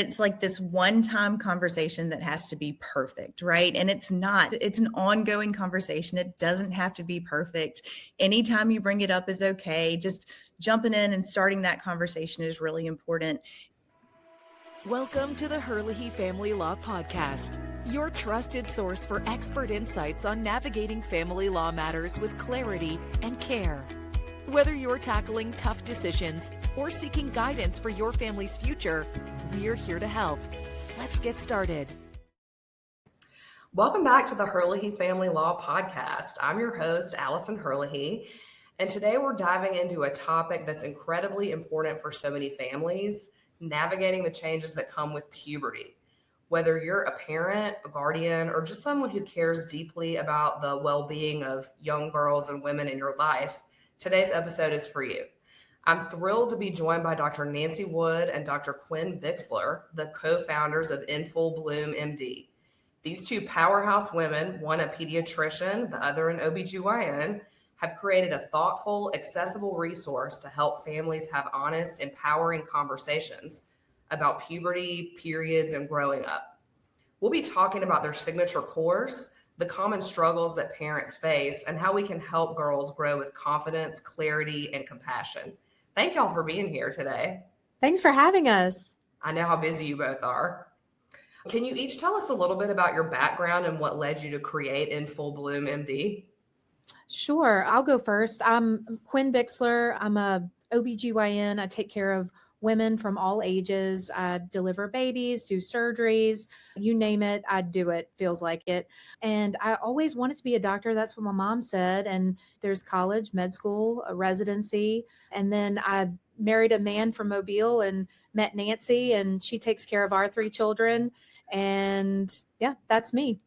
It's like this one-time conversation that has to be perfect, right? And it's not. It's an ongoing conversation. It doesn't have to be perfect. Anytime you bring it up is okay. Just jumping in and starting that conversation is really important. Welcome to the Herlihy Family Law Podcast, your trusted source for expert insights on navigating family law matters with clarity and care. Whether you're tackling tough decisions or seeking guidance for your family's future, we're here to help. Let's get started. Welcome back to the Herlihy Family Law Podcast. I'm your host, Alison Herlihy, and today we're diving into a topic that's incredibly important for so many families: navigating the changes that come with puberty. Whether you're a parent, a guardian, or just someone who cares deeply about the well-being of young girls and women in your life, today's episode is for you. I'm thrilled to be joined by Dr. Nancy Wood and Dr. Quin Bixler, the co-founders of In Full Bloom MD. These two powerhouse women, one a pediatrician, the other an OB-GYN, have created a thoughtful, accessible resource to help families have honest, empowering conversations about puberty, periods, and growing up. We'll be talking about their signature course, the common struggles that parents face, and how we can help girls grow with confidence, clarity, and compassion. Thank y'all for being here today. Thanks for having us. I know how busy you both are. Can you each tell us a little bit about your background and what led you to create In Full Bloom MD? Sure. I'll go first. I'm Quin Bixler. I'm a OB-GYN. I take care of women from all ages. I deliver babies, do surgeries, you name it, I do it, feels like it. And I always wanted to be a doctor. That's what my mom said. And there's college, med school, a residency. And then I married a man from Mobile and met Nancy, and she takes care of our 3 children. And yeah, that's me.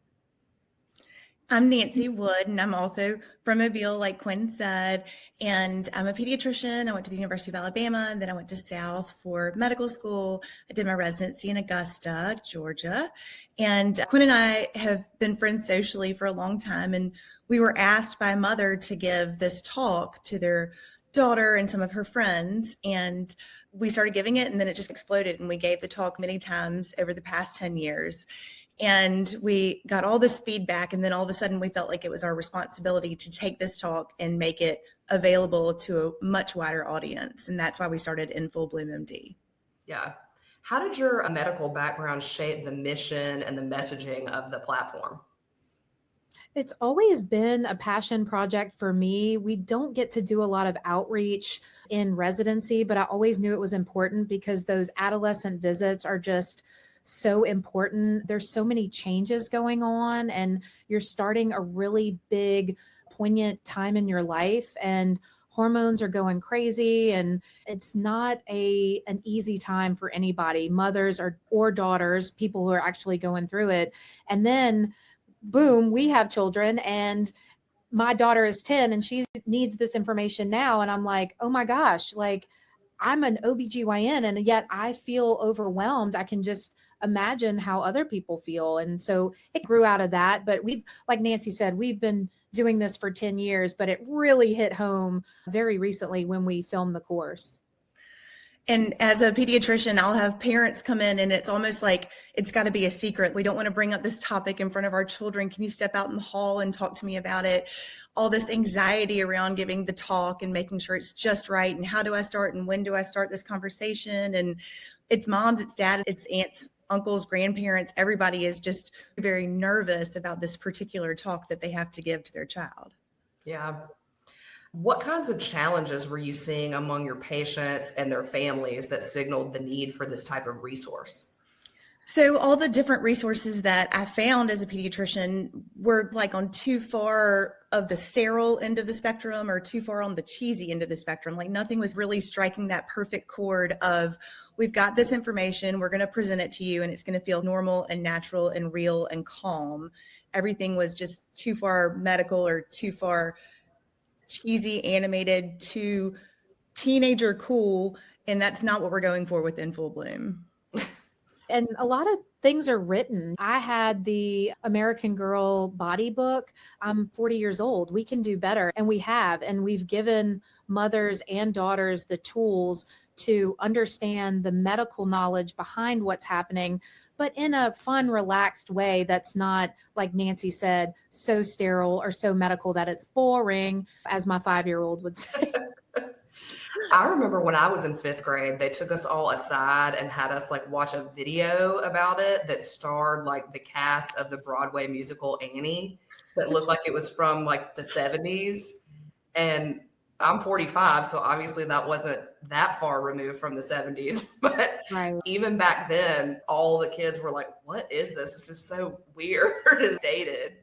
I'm Nancy Wood, and I'm also from Mobile, like Quin said, and I'm a pediatrician. I went to the University of Alabama, and then I went to South for medical school. I did my residency in Augusta, Georgia, and Quin and I have been friends socially for a long time, and we were asked by a mother to give this talk to their daughter and some of her friends, and we started giving it, and then it just exploded, and we gave the talk many times over the past 10 years. And we got all this feedback, and then all of a sudden we felt like it was our responsibility to take this talk and make it available to a much wider audience. And that's why we started In Full Bloom MD. Yeah. How did your medical background shape the mission and the messaging of the platform? It's always been a passion project for me. We don't get to do a lot of outreach in residency, but I always knew it was important because those adolescent visits are just so important. There's so many changes going on, and you're starting a really big, poignant time in your life, and hormones are going crazy, and it's not an easy time for anybody, mothers or daughters, people who are actually going through it. And then boom, we have children, and my daughter is 10 and she needs this information now. And I'm like, oh my gosh, like I'm an OB-GYN and yet I feel overwhelmed. I can just imagine how other people feel. And so it grew out of that. But like Nancy said, we've been doing this for 10 years, but it really hit home very recently when we filmed the course. And as a pediatrician, I'll have parents come in and it's almost like it's got to be a secret. We don't want to bring up this topic in front of our children. Can you step out in the hall and talk to me about it? All this anxiety around giving the talk and making sure it's just right. And how do I start and when do I start this conversation? And it's moms, it's dad, it's aunts, uncles, grandparents. Everybody is just very nervous about this particular talk that they have to give to their child. Yeah. What kinds of challenges were you seeing among your patients and their families that signaled the need for this type of resource? So all the different resources that I found as a pediatrician were like on too far of the sterile end of the spectrum or too far on the cheesy end of the spectrum. Like nothing was really striking that perfect chord of, we've got this information, we're going to present it to you, and it's going to feel normal and natural and real and calm. Everything was just too far medical or too far cheesy, animated, too teenager cool. And that's not what we're going for with In Full Bloom. And a lot of things are written. I had the American Girl body book. I'm 40 years old. We can do better. And we have. And we've given mothers and daughters the tools to understand the medical knowledge behind what's happening, but in a fun, relaxed way that's not, like Nancy said, so sterile or so medical that it's boring, as my 5-year-old would say. I remember when I was in 5th grade, they took us all aside and had us like watch a video about it that starred like the cast of the Broadway musical Annie that looked like it was from like the 70s. And I'm 45, so obviously that wasn't that far removed from the 70s. But Right. even back then, all the kids were like, what is this? This is so weird and dated.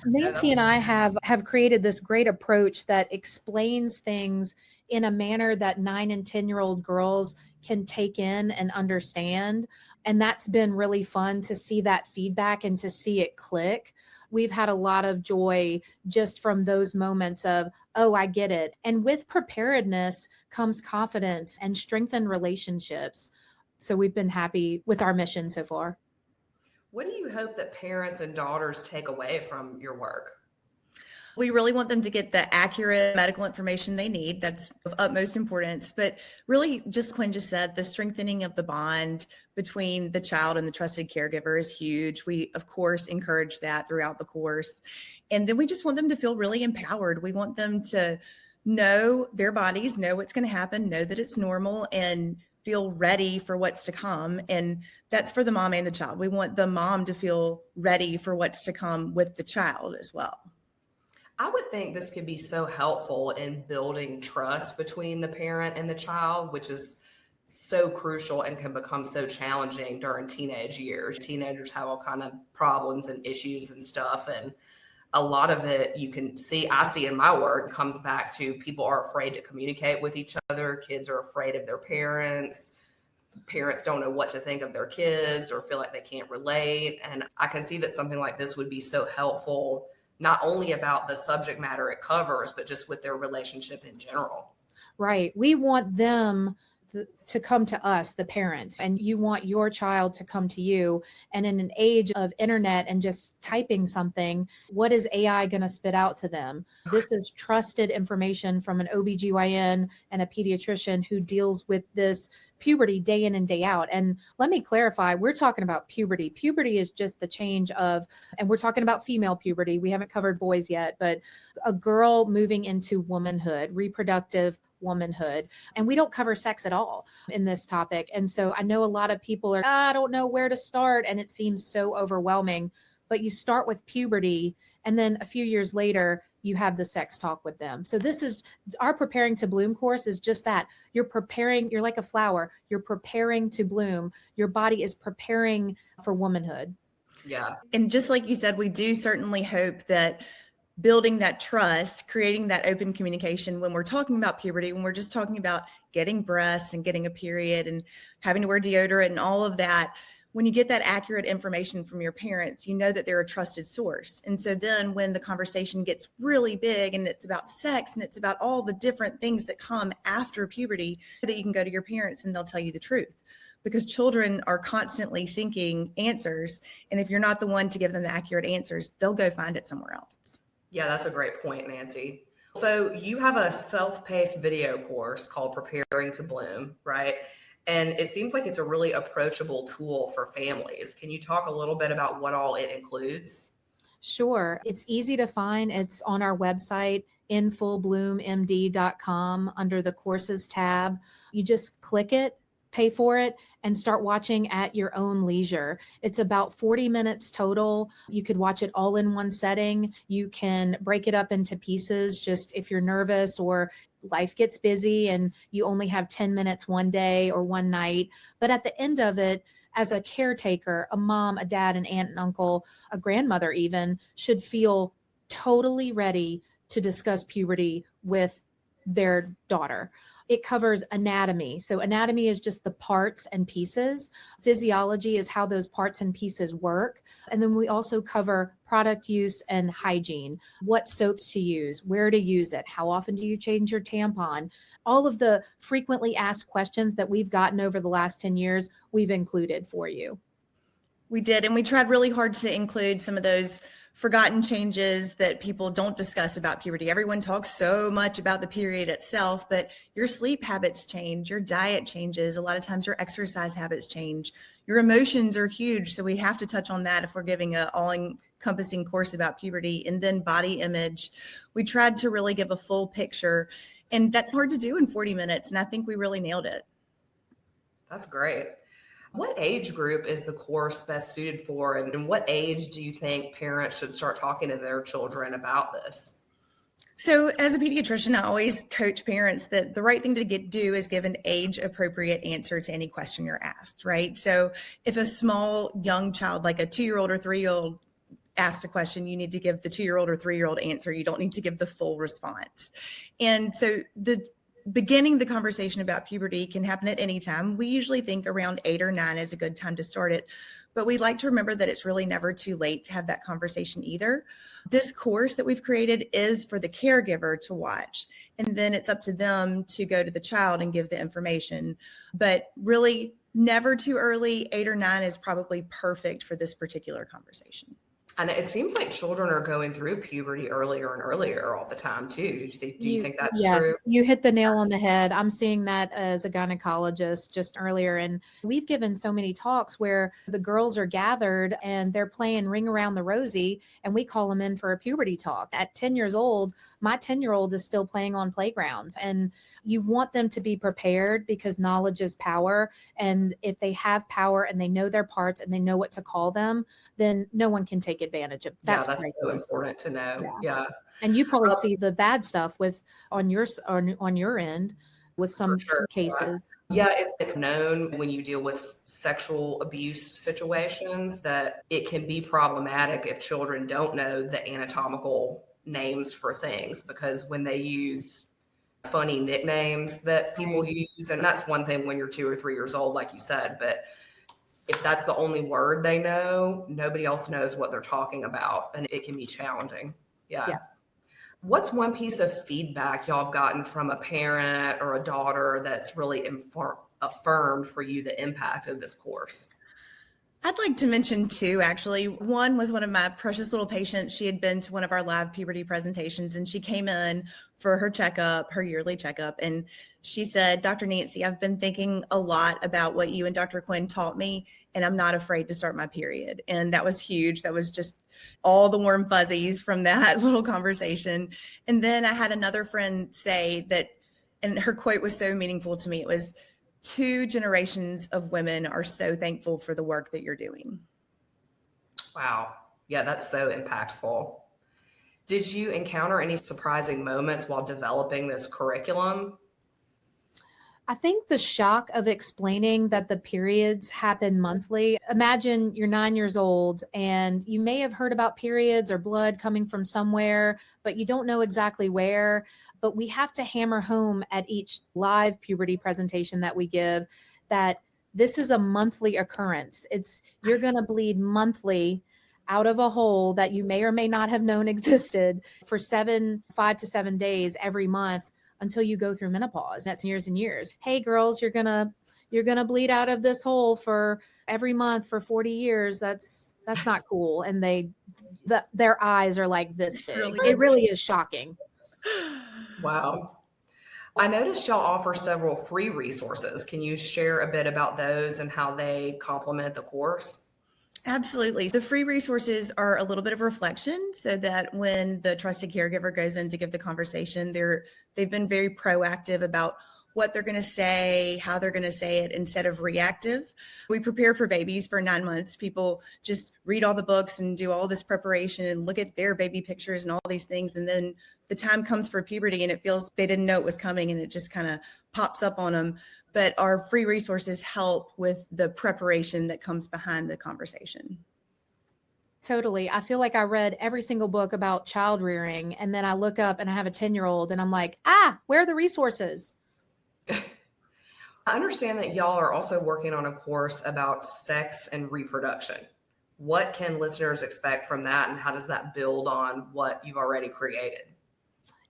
Nancy and I have created this great approach that explains things in a manner that 9 and 10-year-old girls can take in and understand. And that's been really fun to see that feedback and to see it click. We've had a lot of joy just from those moments of, oh, I get it. And with preparedness comes confidence and strengthened relationships. So we've been happy with our mission so far. What do you hope that parents and daughters take away from your work? We really want them to get the accurate medical information they need. That's of utmost importance. But really, just Quinn just said, the strengthening of the bond between the child and the trusted caregiver is huge. We, of course, encourage that throughout the course. And then we just want them to feel really empowered. We want them to know their bodies, know what's going to happen, know that it's normal, and feel ready for what's to come. And that's for the mom and the child. We want the mom to feel ready for what's to come with the child as well. I would think this could be so helpful in building trust between the parent and the child, which is so crucial and can become so challenging during teenage years. Teenagers have all kind of problems and issues and stuff. And a lot of it I see in my work comes back to people are afraid to communicate with each other. Kids are afraid of their parents. Parents don't know what to think of their kids or feel like they can't relate. And I can see that something like this would be so helpful, not only about the subject matter it covers, but just with their relationship in general. Right. We want them to come to us, the parents, and you want your child to come to you. And in an age of internet and just typing something, what is AI going to spit out to them? This is trusted information from an ob-gyn and a pediatrician who deals with this puberty day in and day out. And let me clarify, we're talking about puberty. Puberty is just the change of, and we're talking about female puberty. We haven't covered boys yet, but a girl moving into womanhood, reproductive womanhood. And we don't cover sex at all in this topic. And so I know a lot of people are, I don't know where to start. And it seems so overwhelming, but you start with puberty. And then a few years later, you have the sex talk with them. So this is our Preparing to Bloom course is just that. You're like a flower. You're preparing to bloom. Your body is preparing for womanhood. Yeah. And just like you said, we do certainly hope that building that trust, creating that open communication when we're talking about puberty, when we're just talking about getting breasts and getting a period and having to wear deodorant and all of that, when you get that accurate information from your parents, you know that they're a trusted source. And so then when the conversation gets really big and it's about sex and it's about all the different things that come after puberty, that you can go to your parents and they'll tell you the truth. Because children are constantly seeking answers. And if you're not the one to give them the accurate answers, they'll go find it somewhere else. Yeah, that's a great point, Nancy. So you have a self-paced video course called Preparing to Bloom, right? And it seems like it's a really approachable tool for families. Can you talk a little bit about what all it includes? Sure. It's easy to find. It's on our website, infullbloommd.com, under the courses tab. You just click it, pay for it, and start watching at your own leisure. It's about 40 minutes total. You could watch it all in one setting. You can break it up into pieces, just if you're nervous or life gets busy and you only have 10 minutes one day or one night. But at the end of it, as a caretaker, a mom, a dad, an aunt and uncle, a grandmother even, should feel totally ready to discuss puberty with their daughter. It covers anatomy. So anatomy is just the parts and pieces. Physiology is how those parts and pieces work. And then we also cover product use and hygiene, what soaps to use, where to use it, how often do you change your tampon. All of the frequently asked questions that we've gotten over the last 10 years, we've included for you. We did. And we tried really hard to include some of those forgotten changes that people don't discuss about puberty. Everyone talks so much about the period itself, but your sleep habits change, your diet changes. A lot of times your exercise habits change. Your emotions are huge. So we have to touch on that if we're giving an all-encompassing course about puberty. And then body image. We tried to really give a full picture. And that's hard to do in 40 minutes. And I think we really nailed it. That's great. What age group is the course best suited for? And what age do you think parents should start talking to their children about this? So as a pediatrician, I always coach parents that the right thing to do is give an age appropriate answer to any question you're asked, right? So if a small young child, like a 2-year-old or 3-year-old, asked a question, you need to give the 2-year-old or 3-year-old answer. You don't need to give the full response. And so beginning the conversation about puberty can happen at any time. We usually think around 8 or 9 is a good time to start it, but we like to remember that it's really never too late to have that conversation either. This course that we've created is for the caregiver to watch, and then it's up to them to go to the child and give the information. But really, never too early. 8 or 9 is probably perfect for this particular conversation. And it seems like children are going through puberty earlier and earlier all the time too. Do you think that's true? You hit the nail on the head. I'm seeing that as a gynecologist just earlier. And we've given so many talks where the girls are gathered and they're playing Ring Around the Rosie, and we call them in for a puberty talk. At 10 years old, my 10-year-old is still playing on playgrounds, and you want them to be prepared because knowledge is power. And if they have power and they know their parts and they know what to call them, then no one can take advantage of that. That's so important to know. Yeah. And you probably see the bad stuff on your end with some cases. Yeah, it's known when you deal with sexual abuse situations that it can be problematic if children don't know the anatomical names for things, because when they use funny nicknames that people use, and that's one thing when you're 2 or 3 years old, like you said, but if that's the only word they know, nobody else knows what they're talking about, and it can be challenging. Yeah. What's one piece of feedback y'all have gotten from a parent or a daughter that's really affirmed for you the impact of this course? I'd like to mention 2, actually. One was one of my precious little patients. She had been to one of our live puberty presentations, and she came in for her checkup, her yearly checkup. And she said, Dr. Nancy, I've been thinking a lot about what you and Dr. Quin taught me, and I'm not afraid to start my period. And that was huge. That was just all the warm fuzzies from that little conversation. And then I had another friend say that, and her quote was so meaningful to me. It was, 2 generations of women are so thankful for the work that you're doing. Wow. Yeah, that's so impactful. Did you encounter any surprising moments while developing this curriculum? I think the shock of explaining that the periods happen monthly. Imagine you're 9 years old and you may have heard about periods or blood coming from somewhere, but you don't know exactly where. But we have to hammer home at each live puberty presentation that we give that this is a monthly occurrence. You're going to bleed monthly out of a hole that you may or may not have known existed for 5 to 7 days every month until you go through menopause. That's years and years. Hey girls, you're going to bleed out of this hole for every month for 40 years. That's not cool. And their eyes are like this big. It really is shocking. Wow. I noticed y'all offer several free resources. Can you share a bit about those and how they complement the course? Absolutely. The free resources are a little bit of reflection so that when the trusted caregiver goes in to give the conversation, they've been very proactive about what they're going to say, how they're going to say it instead of reactive. We prepare for babies for 9 months. People just read all the books and do all this preparation and look at their baby pictures and all these things. And then the time comes for puberty and it feels they didn't know it was coming and it just kind of pops up on them. But our free resources help with the preparation that comes behind the conversation. Totally. I feel like I read every single book about child rearing, and then I look up and I have a 10-year-old and I'm like, where are the resources? I understand that y'all are also working on a course about sex and reproduction. What can listeners expect from that, and how does that build on what you've already created?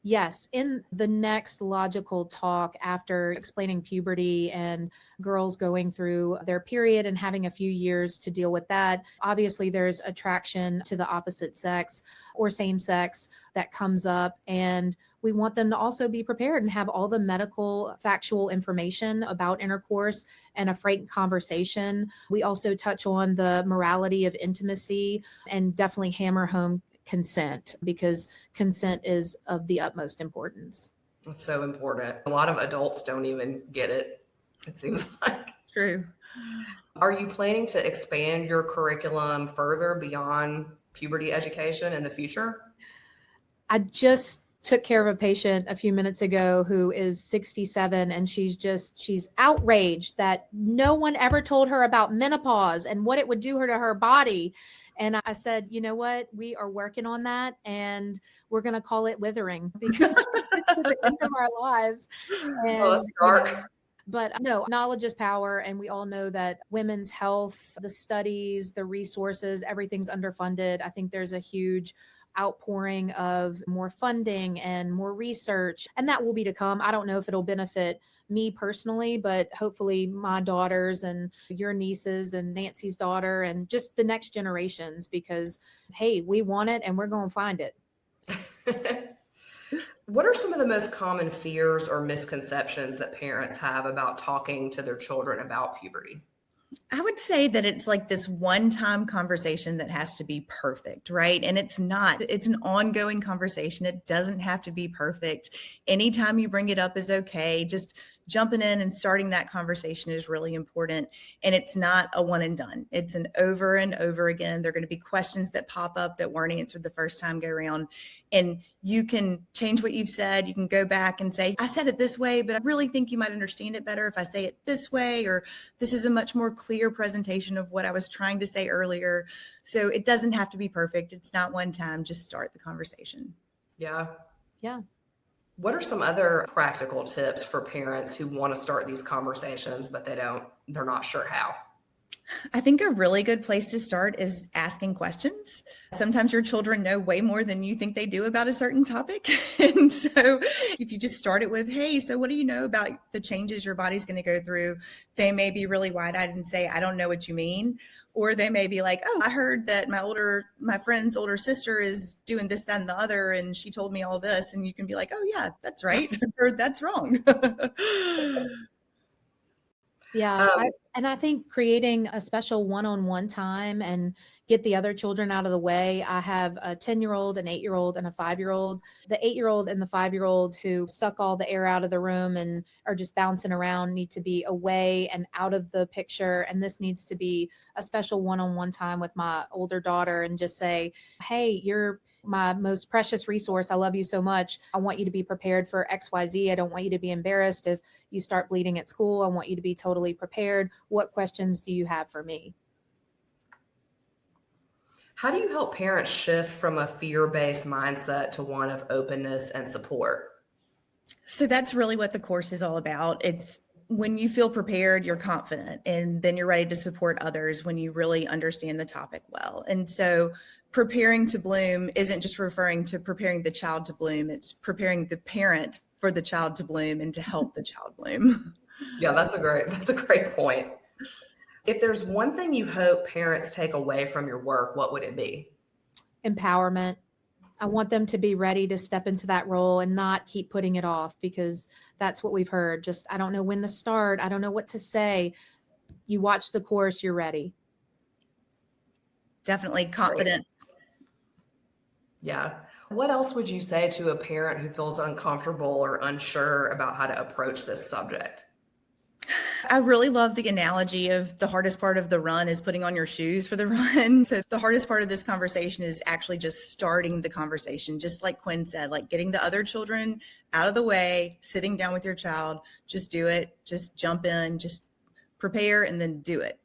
Yes, in the next logical talk after explaining puberty and girls going through their period and having a few years to deal with that, obviously there's attraction to the opposite sex or same sex that comes up. And we want them to also be prepared and have all the medical factual information about intercourse and a frank conversation. We also touch on the morality of intimacy and definitely hammer home consent, because consent is of the utmost importance. It's so important. A lot of adults don't even get it, it seems like. True. Are you planning to expand your curriculum further beyond puberty education in the future? I just took care of a patient a few minutes ago who is 67, and she's outraged that no one ever told her about menopause and what it would do to her body. And I said, you know what? We are working on that, and we're going to call it withering, because it's the end of our lives. And, Oh, that's dark. but no, knowledge is power. And we all know that women's health, the studies, the resources, everything's underfunded. I think there's a huge outpouring of more funding and more research, and that will be to come. I don't know if it'll benefit me personally, but hopefully my daughters and your nieces and Nancy's daughter and just the next generations, because hey, we want it and we're going to find it. What are some of the most common fears or misconceptions that parents have about talking to their children about puberty? I would say that it's like this one-time conversation that has to be perfect, right? And it's not. It's an ongoing conversation. It doesn't have to be perfect. Anytime you bring it up is okay. Just jumping in and starting that conversation is really important. And it's not a one and done. It's an over and over again. There are going to be questions that pop up that weren't answered the first time go around. And you can change what you've said. You can go back and say, I said it this way, but I really think you might understand it better if I say it this way, or this is a much more clear presentation of what I was trying to say earlier. So it doesn't have to be perfect. It's not one time. Just start the conversation. Yeah. Yeah. What are some other practical tips for parents who want to start these conversations, but they're not sure how? I think a really good place to start is asking questions. Sometimes your children know way more than you think they do about a certain topic. And so if you just start it with, hey, so what do you know about the changes your body's going to go through? They may be really wide-eyed and say, I don't know what you mean. Or they may be like, oh, I heard that my friend's older sister is doing this, that, and the other, and she told me all this. And you can be like, oh yeah, that's right. Or that's wrong. Yeah. I think creating a special one-on-one time and get the other children out of the way. I have a 10-year-old, an 8-year-old, and a 5-year-old. The 8-year-old and the 5-year-old who suck all the air out of the room and are just bouncing around need to be away and out of the picture. And this needs to be a special one-on-one time with my older daughter, and just say, hey, you're my most precious resource. I love you so much. I want you to be prepared for XYZ. I don't want you to be embarrassed if you start bleeding at school. I want you to be totally prepared. What questions do you have for me? How do you help parents shift from a fear-based mindset to one of openness and support? So that's really what the course is all about. It's when you feel prepared, you're confident, and then you're ready to support others when you really understand the topic well. And so preparing to bloom isn't just referring to preparing the child to bloom. It's preparing the parent for the child to bloom and to help the child bloom. Yeah, that's a great point. If there's one thing you hope parents take away from your work, what would it be? Empowerment. I want them to be ready to step into that role and not keep putting it off, because that's what we've heard. Just, I don't know when to start. I don't know what to say. You watch the course, you're ready. Definitely confidence. Yeah. What else would you say to a parent who feels uncomfortable or unsure about how to approach this subject? I really love the analogy of the hardest part of the run is putting on your shoes for the run. So the hardest part of this conversation is actually just starting the conversation, just like Quin said, like getting the other children out of the way, sitting down with your child, just do it, just jump in, just prepare and then do it.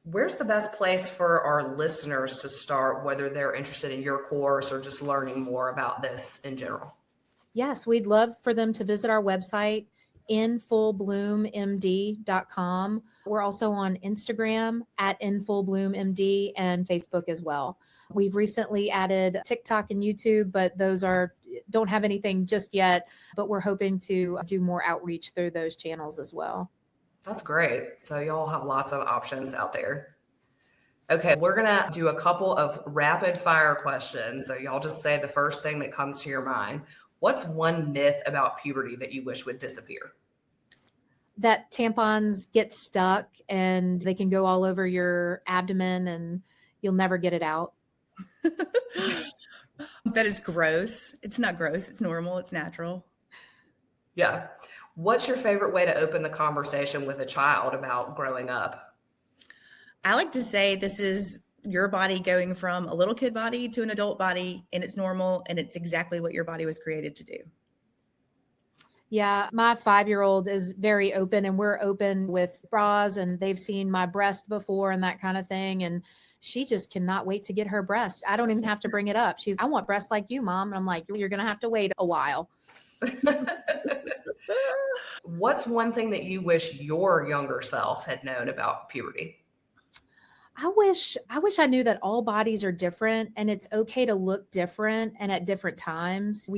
Where's the best place for our listeners to start, whether they're interested in your course or just learning more about this in general? Yes, we'd love for them to visit our website, infullbloommd.com. We're also on Instagram at infullbloommd and Facebook as well. We've recently added TikTok and YouTube, but those are don't have anything just yet, but we're hoping to do more outreach through those channels as well. That's great. So y'all have lots of options out there. Okay, we're going to do a couple of rapid fire questions. So y'all just say the first thing that comes to your mind. What's one myth about puberty that you wish would disappear? That tampons get stuck and they can go all over your abdomen and you'll never get it out. That is gross. It's not gross. It's normal. It's natural. Yeah. What's your favorite way to open the conversation with a child about growing up? I like to say this is your body going from a little kid body to an adult body, and it's normal, and it's exactly what your body was created to do. Yeah, my 5-year-old is very open, and we're open with bras, and they've seen my breast before and that kind of thing. And she just cannot wait to get her breasts. I don't even have to bring it up. I want breasts like you, Mom. And I'm like, you're going to have to wait a while. What's one thing that you wish your younger self had known about puberty? I wish I knew that all bodies are different and it's okay to look different and at different times.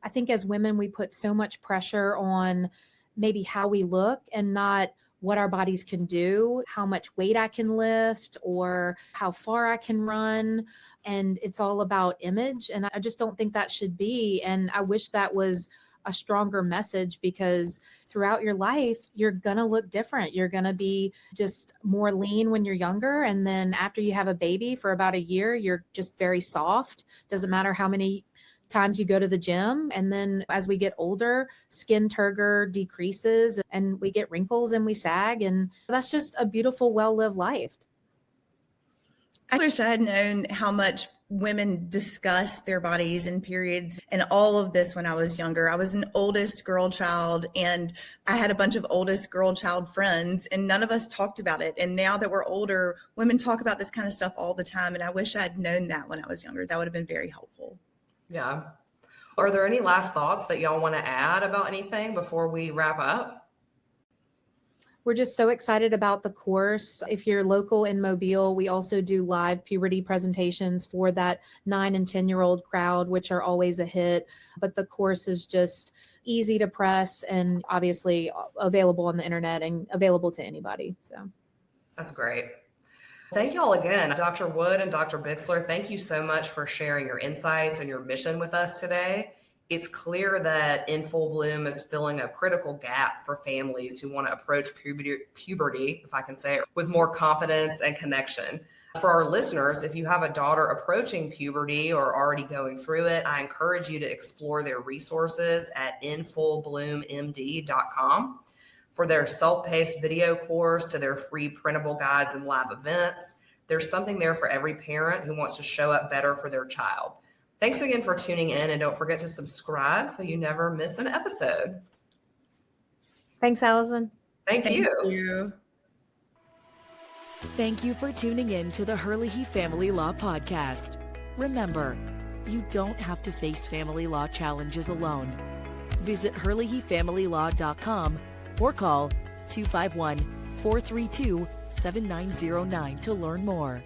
I think as women, we put so much pressure on maybe how we look and not what our bodies can do, how much weight I can lift or how far I can run. And it's all about image. And I just don't think that should be. And I wish that was a stronger message, because throughout your life, you're going to look different. You're going to be just more lean when you're younger. And then after you have a baby for about a year, you're just very soft. Doesn't matter how many times you go to the gym. And then as we get older, skin turgor decreases and we get wrinkles and we sag. And that's just a beautiful, well-lived life. I wish I had known how much women discuss their bodies and periods and all of this when I was younger. I was an oldest girl child and I had a bunch of oldest girl child friends and none of us talked about it. And now that we're older, women talk about this kind of stuff all the time. And I wish I'd known that when I was younger. That would have been very helpful. Yeah. Are there any last thoughts that y'all want to add about anything before we wrap up? We're just so excited about the course. If you're local in Mobile, we also do live puberty presentations for that 9 and 10-year-old crowd, which are always a hit. But the course is just easy to press and obviously available on the internet and available to anybody. So that's great. Thank you all again. Dr. Wood and Dr. Bixler, thank you so much for sharing your insights and your mission with us today. It's clear that In Full Bloom is filling a critical gap for families who want to approach puberty, if I can say it, with more confidence and connection. For our listeners, if you have a daughter approaching puberty or already going through it, I encourage you to explore their resources at infullbloommd.com. For their self-paced video course to their free printable guides and live events, there's something there for every parent who wants to show up better for their child. Thanks again for tuning in, and don't forget to subscribe so you never miss an episode. Thanks, Allison. Thank you. Thank you for tuning in to the Herlihy Family Law Podcast. Remember, you don't have to face family law challenges alone. Visit HerlihyFamilyLaw.com or call 251-432-7909 to learn more.